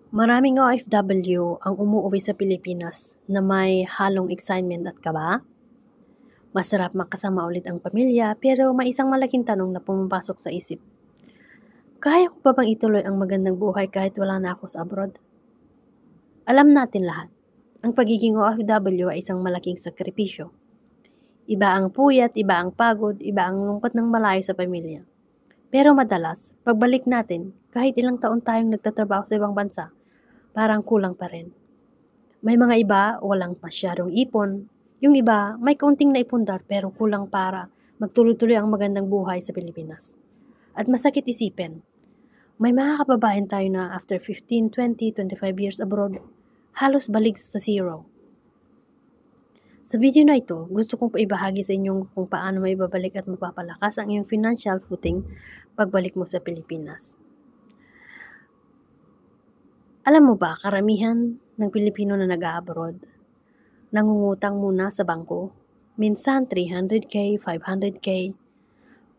Maraming OFW ang umuuwi sa Pilipinas na may halong excitement at kaba. Masarap makasama ulit ang pamilya pero may isang malaking tanong na pumapasok sa isip. Kaya ko pa bang ituloy ang magandang buhay kahit wala na ako sa abroad? Alam natin lahat, ang pagiging OFW ay isang malaking sakripisyo. Iba ang puyat, iba ang pagod, iba ang lungkot ng malayo sa pamilya. Pero madalas, pagbalik natin, kahit ilang taon tayong nagtatrabaho sa ibang bansa, parang kulang pa rin. May mga iba, walang masyadong ipon. Yung iba, may kaunting naipundar pero kulang para magtuloy-tuloy ang magandang buhay sa Pilipinas. At masakit isipin, may mga kababayan tayo na after 15, 20, 25 years abroad, halos balik sa zero. Sa video na ito, gusto kong paibahagi sa inyong kung paano maibabalik at mapapalakas ang iyong financial footing pagbalik mo sa Pilipinas. Alam mo ba, karamihan ng Pilipino na nag-abroad, nangungutang muna sa bangko, minsan 300k, 500k,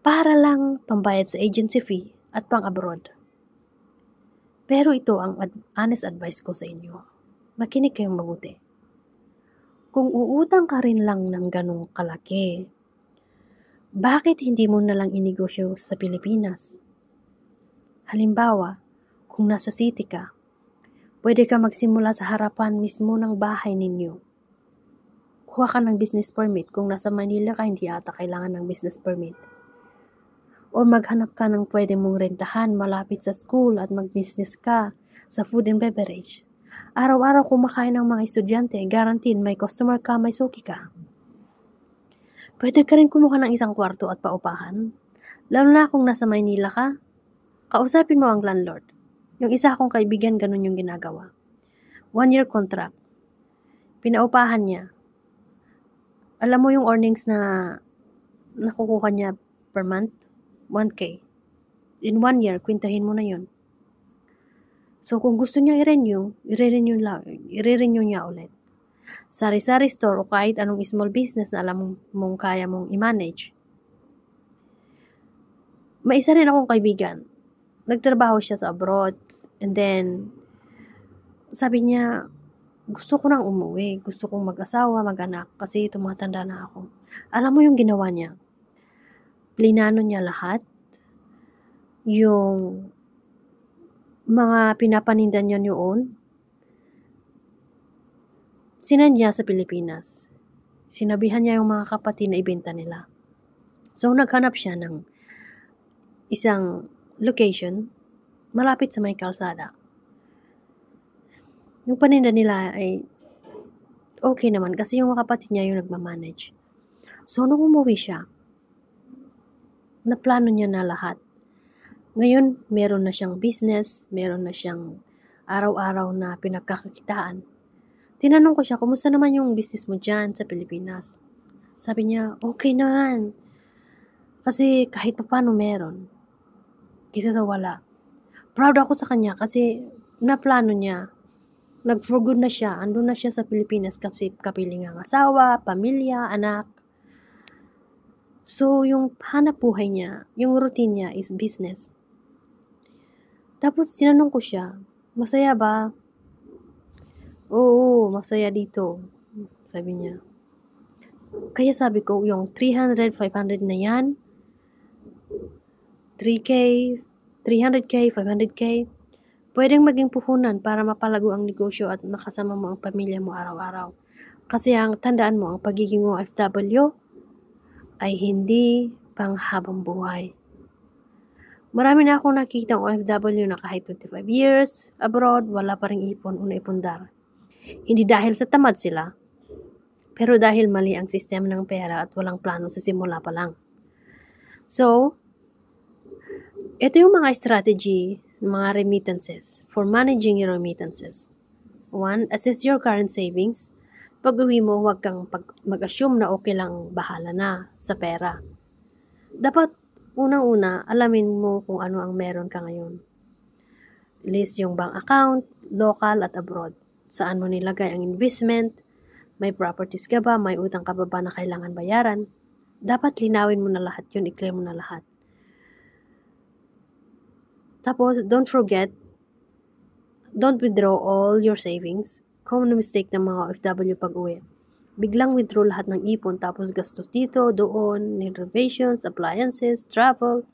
para lang pambayad sa agency fee at pang-abroad. Pero ito ang honest advice ko sa inyo. Makinig kayong mabuti. Kung uutang ka rin lang ng ganong kalaki, bakit hindi mo nalang inegosyo sa Pilipinas? Halimbawa, kung nasa city ka, pwede ka magsimula sa harapan mismo ng bahay ninyo. Kuha ka ng business permit. Kung nasa Manila ka, hindi ata kailangan ng business permit. O maghanap ka ng pwede mong rentahan malapit sa school at mag-business ka sa food and beverage. Araw-araw kumakain ng mga estudyante, guaranteed may customer ka, may suki ka. Pwede ka rin kumuha ng isang kwarto at paupahan. Lalo na kung nasa Manila ka, kausapin mo ang landlord. Yung isa akong kaibigan, ganun yung ginagawa. 1-year contract. Pinaupahan niya. Alam mo yung earnings na nakukuha niya per month? 1K. In 1 year, kwintahin mo na yun. So, kung gusto niya i-renew niya ulit. Sari-sari store o kahit anong small business na alam mong kaya mong i-manage. May isa rin akong kaibigan. Nagtrabaho siya sa abroad. And then, sabi niya, gusto ko nang umuwi. Gusto kong mag-asawa, mag-anak. Kasi tumatanda na ako. Alam mo yung ginawa niya? Plinano niya lahat. Yung mga pinapanindan niya noon, sinend niya sa Pilipinas. Sinabihan niya yung mga kapatid na ibenta nila. So, naghanap siya ng isang location malapit sa may kalsada. Yung paninda nila ay okay naman kasi yung mga kapatid niya yung nagmamanage. So, nung umuwi siya, naplano niya na lahat. Ngayon, meron na siyang business, meron na siyang araw-araw na pinagkakakitaan. Tinanong ko siya, kumusta naman yung business mo dyan sa Pilipinas? Sabi niya, okay naman. Kasi kahit pa paano meron. Kisa sa wala. Proud ako sa kanya kasi naplano niya. Nag-for good na siya. Andun na siya sa Pilipinas kasi kapiling ang asawa, pamilya, anak. So, yung hanap buhay niya, yung routine niya is business. Tapos, tinanong ko siya, masaya ba? Oo, masaya dito. Sabi niya. Kaya sabi ko, yung 300, 500 na yan, 3K, 300K, 500K, pwedeng maging puhunan para mapalago ang negosyo at makasama mo ang pamilya mo araw-araw. Kasi ang tandaan mo, ang pagiging OFW ay hindi panghabang buhay. Marami na akong nakikita ng OFW na kahit 25 years abroad, wala pa ring ipon o naipundar. Hindi dahil sa tamad sila, pero dahil mali ang sistema ng pera at walang plano sa simula pa lang. So, ito yung mga strategy ng mga remittances for managing your remittances. 1. Assess your current savings. Pag-uwi mo, huwag kang mag-assume na okay lang bahala na sa pera. Dapat unang-una, alamin mo kung ano ang meron ka ngayon. List yung bank account, local at abroad. Saan mo nilagay ang investment? May properties ka ba? May utang ka ba na kailangan bayaran? Dapat linawin mo na lahat yun, i-clear mo na lahat. Tapos, don't forget, Don't withdraw all your savings. Common mistake ng mga OFW pag-uwi. Biglang withdraw lahat ng ipon tapos gastos dito, doon, reservations, appliances, travel.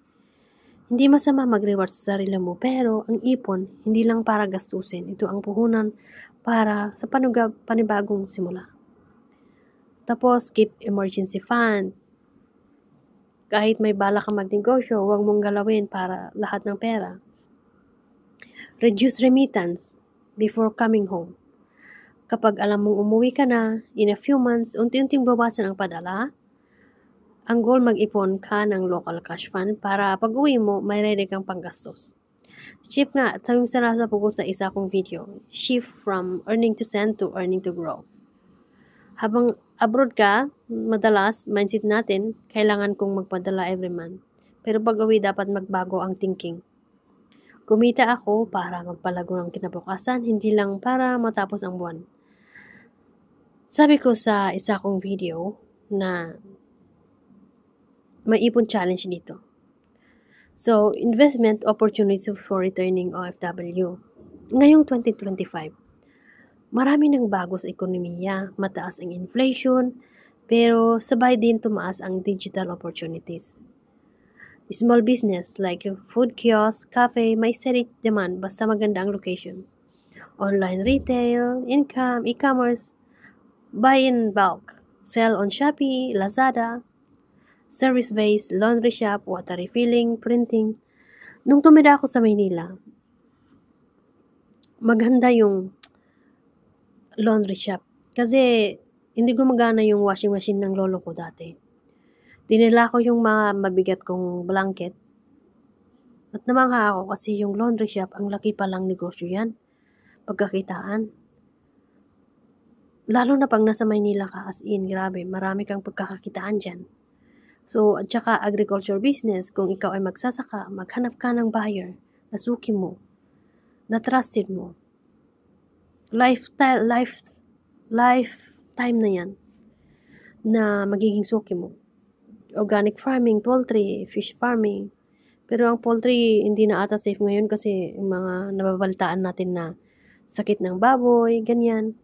Hindi masama mag-reward sa sarili mo, pero ang ipon, hindi lang para gastusin. Ito ang puhunan para sa panibagong simula. Tapos, keep emergency fund. Kahit may bala ka magnegosyo, huwag mong galawin para lahat ng pera. Reduce remittance before coming home. Kapag alam mong umuwi ka na, in a few months, unti-unting bawasan ang padala. Ang goal, mag-ipon ka ng local cash fund para pag uwi mo, may ready kang panggastos. Shift nga, at sabi mo sa po sa isa kong video, shift from earning to send to earning to grow. Habang abroad ka, madalas, mindset natin, kailangan kong magpadala every month. Pero pag uwi, dapat magbago ang thinking. Kumita ako para magpalago ng kinabukasan, hindi lang para matapos ang buwan. Sabi ko sa isa kong video na may ipon challenge dito. So, investment opportunities for returning OFW. Ngayong 2025, marami nang bago sa ekonomiya, mataas ang inflation, pero sabay din tumaas ang digital opportunities. Small business like food kiosk, cafe, may steady demand basta maganda ang location. Online retail, income, e-commerce, buy in bulk, sell on Shopee, Lazada, service-based, laundry shop, water refilling, printing. Nung tumira ako sa Maynila, maganda yung laundry shop. Kasi hindi gumagana yung washing machine ng lolo ko dati. Dinala ko yung mga mabigat kong blanket. At namangha ako kasi yung laundry shop, ang laki palang negosyo yan. Pagkakitaan. Lalo na pag nasa Maynila ka, as in, grabe, marami kang pagkakakitaan dyan. So, at saka agriculture business, kung ikaw ay magsasaka, maghanap ka ng buyer, na suki mo, na trusted mo. Lifetime na yan, na magiging suki mo. Organic farming, poultry, fish farming. Pero ang poultry, hindi na ata safe ngayon kasi mga nababalitaan natin na sakit ng baboy, ganyan.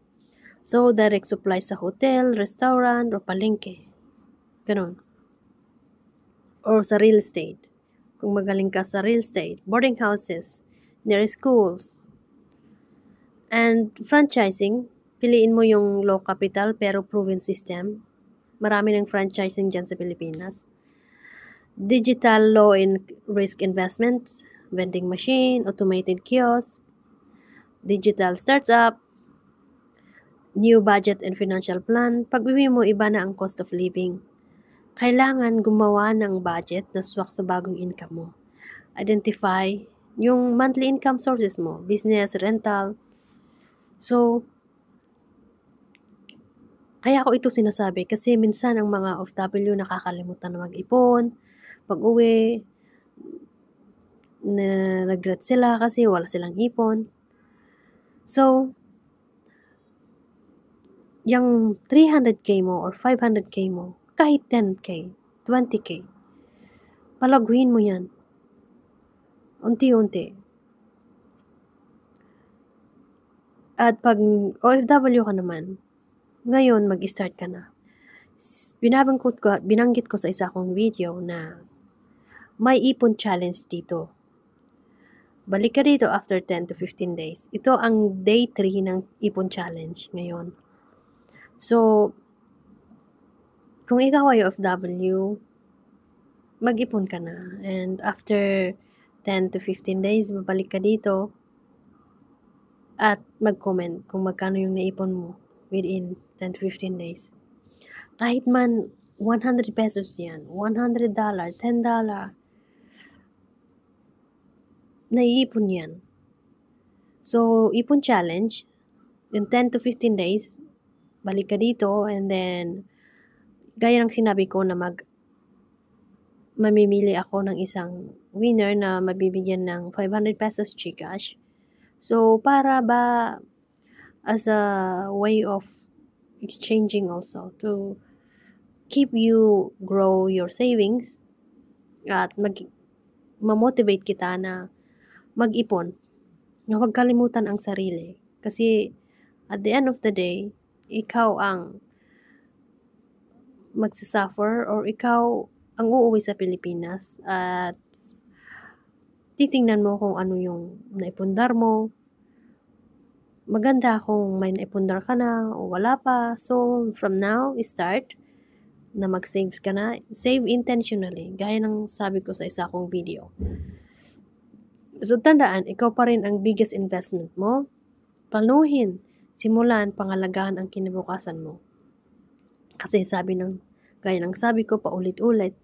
So, direct supply sa hotel, restaurant, or palengke. Ganon. Or sa real estate. Kung magaling ka sa real estate, boarding houses, near schools. And franchising, piliin mo yung low capital pero proven system. Marami ng franchising dyan sa Pilipinas. Digital low in risk investments, vending machine, automated kiosk, digital startup, new budget and financial plan. Pag-uwi mo, iba na ang cost of living. Kailangan gumawa ng budget na swak sa bagong income mo. Identify yung monthly income sources mo, business, rental. So, kaya ako ito sinasabi kasi minsan ang mga OFW nakakalimutan na mag-ipon, pag-uwi, na regret sila kasi wala silang ipon. So, yung 300k mo or 500k mo, kahit 10k, 20k, palaguin mo yan. Unti-unti. At pag OFW ka naman, ngayon mag-start ka na. Binanggit ko sa isa kong video na may ipon challenge dito. Balik ka dito after 10 to 15 days. Ito ang day 3 ng ipon challenge ngayon. So, kung ikaw ay OFW, mag-ipon ka na. And after 10 to 15 days, babalik ka dito at mag-comment kung magkano yung naipon mo within 10 to 15 days. Kahit man 100 pesos yan, $100, $10, naiipon yan. So, ipon challenge, in 10 to 15 days, balik ka dito, and then, gaya ng sinabi ko na mamimili ako ng isang winner na mabibigyan ng 500 pesos GCash. So, para ba as a way of exchanging also to keep you grow your savings at ma-motivate kita na mag-ipon na huwag kalimutan ang sarili. Kasi at the end of the day, ikaw ang magsasuffer or ikaw ang uuwi sa Pilipinas at titingnan mo kung ano yung naipundar mo. Maganda kung may naipundar ka na o wala pa. So, from now, start na mag-save ka na. Save intentionally, gaya ng sabi ko sa isa kong video. So, tandaan, ikaw pa rin ang biggest investment mo. Planuhin, simulan, pangalagahan ang kinabukasan mo. Kasi gaya ng sabi ko paulit-ulit,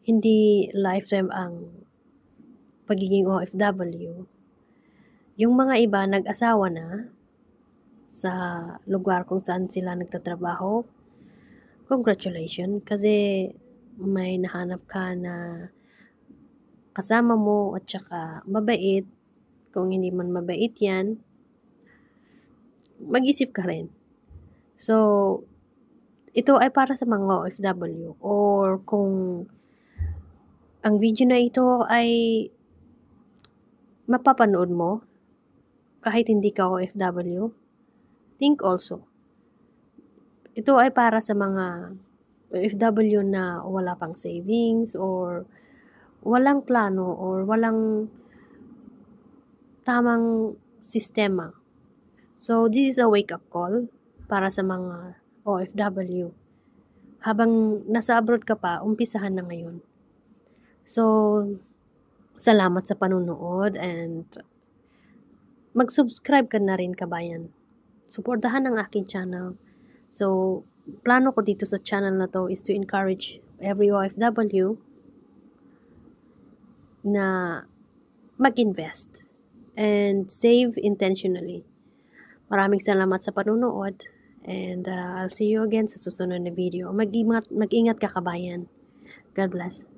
hindi lifetime ang pagiging OFW. Yung mga iba nag-asawa na sa lugar kung saan sila nagtatrabaho, congratulations, kasi may nahanap ka na kasama mo at saka mabait. Kung hindi man mabait yan, mag-isip ka rin. So, ito ay para sa mga OFW, or kung ang video na ito ay mapapanood mo kahit hindi ka OFW, think also. Ito ay para sa mga OFW na wala pang savings or walang plano or walang tamang sistema. So, this is a wake-up call para sa mga OFW. Habang nasa abroad ka pa, umpisahan na ngayon. So, salamat sa panunood and mag-subscribe ka na rin, kabayan. Suportahan ang aking channel. So, plano ko dito sa channel na to is to encourage every OFW na mag-invest and save intentionally. Maraming salamat sa panunood and I'll see you again sa susunod na video. Mag-ingat ka, kabayan. God bless.